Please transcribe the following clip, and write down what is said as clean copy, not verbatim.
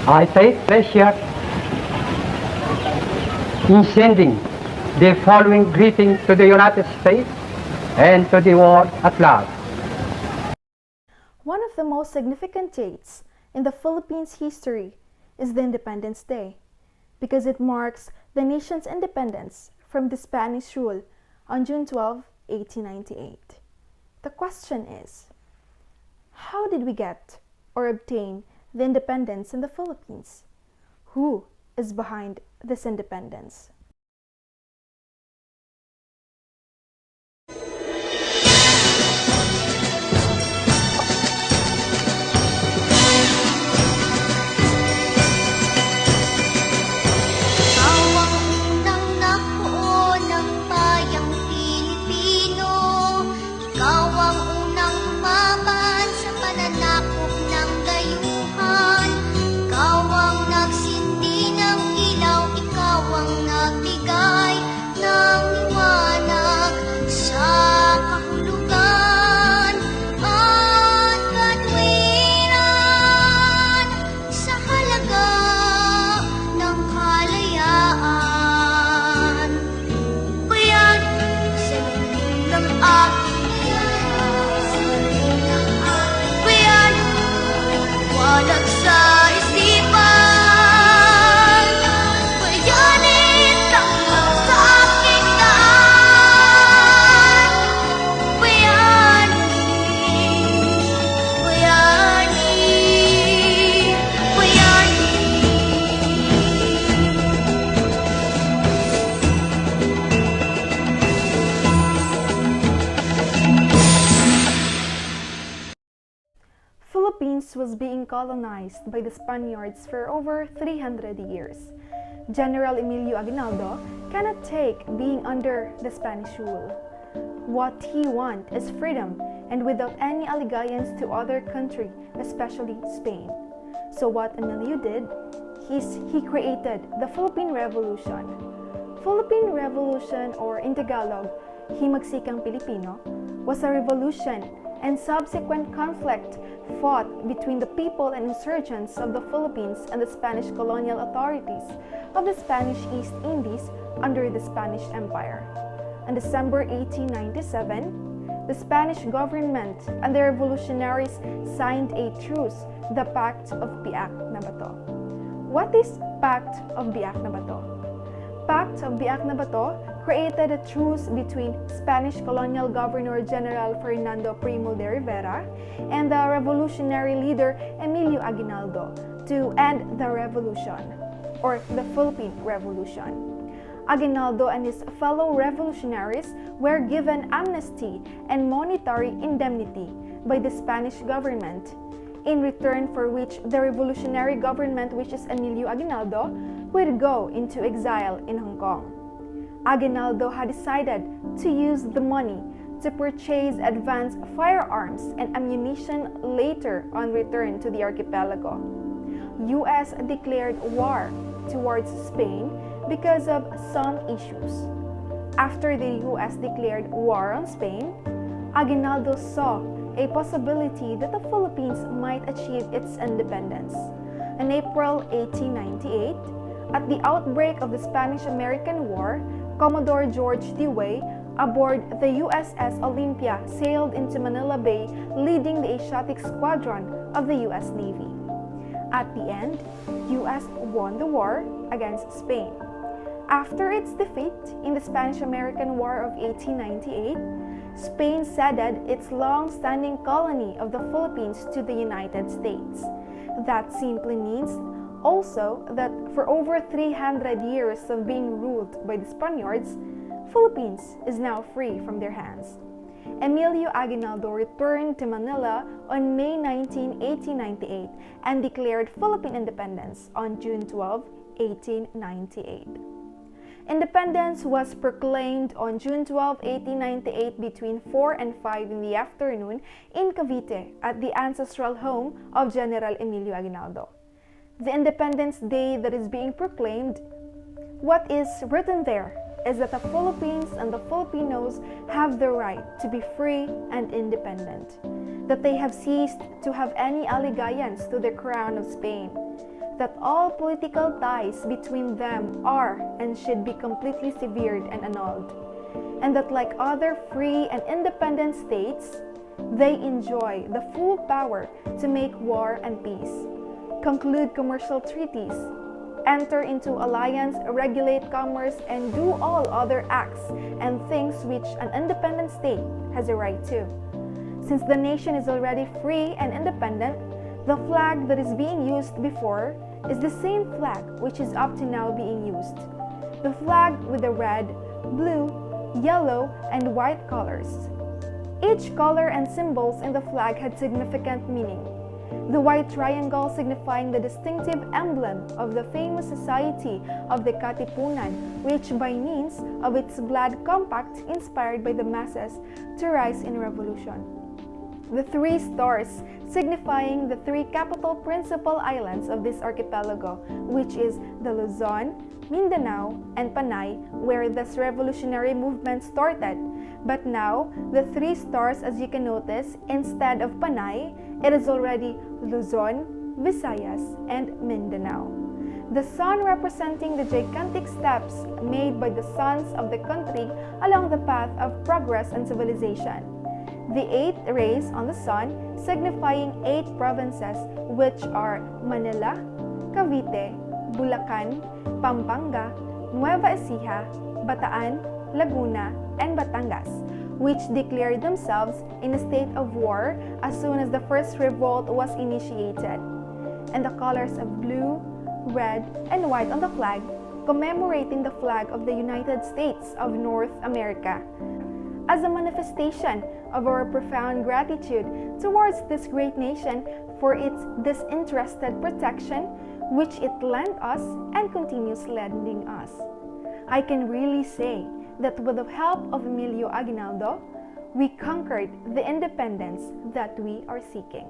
I take pleasure in sending the following greeting to the United States and to the world at large. One of the most significant dates in the Philippines' history is the Independence Day, because it marks the nation's independence from the Spanish rule on June 12, 1898. The question is, how did we get or obtain the independence in the Philippines? Who is behind this independence? Philippines was being colonized by the Spaniards for over 300 years. General Emilio Aguinaldo cannot take being under the Spanish rule. What he wants is freedom, and without any allegiance to other country, especially Spain. So what Emilio did is he created the Philippine Revolution. Philippine Revolution, or in Tagalog, Himagsikang Pilipino, was a revolution and subsequent conflict fought between the people and insurgents of the Philippines and the Spanish colonial authorities of the Spanish East Indies under the Spanish Empire. On December 1897, the Spanish government and the revolutionaries signed a truce, the Pact of Biak na Bato. What is Pact of Biak na Bato? Pact of Biak na Bato created a truce between Spanish colonial Governor General Fernando Primo de Rivera and the revolutionary leader Emilio Aguinaldo to end the revolution, or the Philippine Revolution. Aguinaldo and his fellow revolutionaries were given amnesty and monetary indemnity by the Spanish government, in return for which the revolutionary government, which is Emilio Aguinaldo, would go into exile in Hong Kong. Aguinaldo had decided to use the money to purchase advanced firearms and ammunition later on return to the archipelago. U.S. declared war towards Spain because of some issues. After the U.S. declared war on Spain, Aguinaldo saw a possibility that the Philippines might achieve its independence. In April 1898, at the outbreak of the Spanish-American War, Commodore George Dewey, aboard the USS Olympia, sailed into Manila Bay, leading the Asiatic Squadron of the U.S. Navy. At the end, U.S. won the war against Spain. After its defeat in the Spanish-American War of 1898, Spain ceded its long-standing colony of the Philippines to the United States. That simply means also that for over 300 years of being ruled by the Spaniards, Philippines is now free from their hands. Emilio Aguinaldo returned to Manila on May 19, 1898 and declared Philippine independence on June 12, 1898. Independence was proclaimed on June 12, 1898 between 4 and 5 in the afternoon in Cavite at the ancestral home of General Emilio Aguinaldo. The Independence Day that is being proclaimed, what is written there is that the Philippines and the Filipinos have the right to be free and independent, that they have ceased to have any allegiance to the crown of Spain, that all political ties between them are and should be completely severed and annulled, and that like other free and independent states, they enjoy the full power to make war and peace, conclude commercial treaties, enter into alliance, regulate commerce, and do all other acts and things which an independent state has a right to. Since the nation is already free and independent, the flag that is being used before is the same flag which is up to now being used. The flag with the red, blue, yellow, and white colors. Each color and symbols in the flag had significant meaning. The white triangle signifying the distinctive emblem of the famous society of the Katipunan, which by means of its blood compact inspired by the masses to rise in revolution. The three stars signifying the three capital principal islands of this archipelago, which is the Luzon, Mindanao, and Panay, where this revolutionary movement started. But now, the three stars, as you can notice, instead of Panay, it is already Luzon, Visayas, and Mindanao. The sun representing the gigantic steps made by the sons of the country along the path of progress and civilization. The 8 rays on the sun signifying 8 provinces, which are Manila, Cavite, Bulacan, Pampanga, Nueva Ecija, Bataan, Laguna, and Batangas, which declared themselves in a state of war as soon as the first revolt was initiated. And the colors of blue, red, and white on the flag, commemorating the flag of the United States of North America, as a manifestation of our profound gratitude towards this great nation for its disinterested protection, which it lent us and continues lending us. I can really say that with the help of Emilio Aguinaldo, we conquered the independence that we are seeking.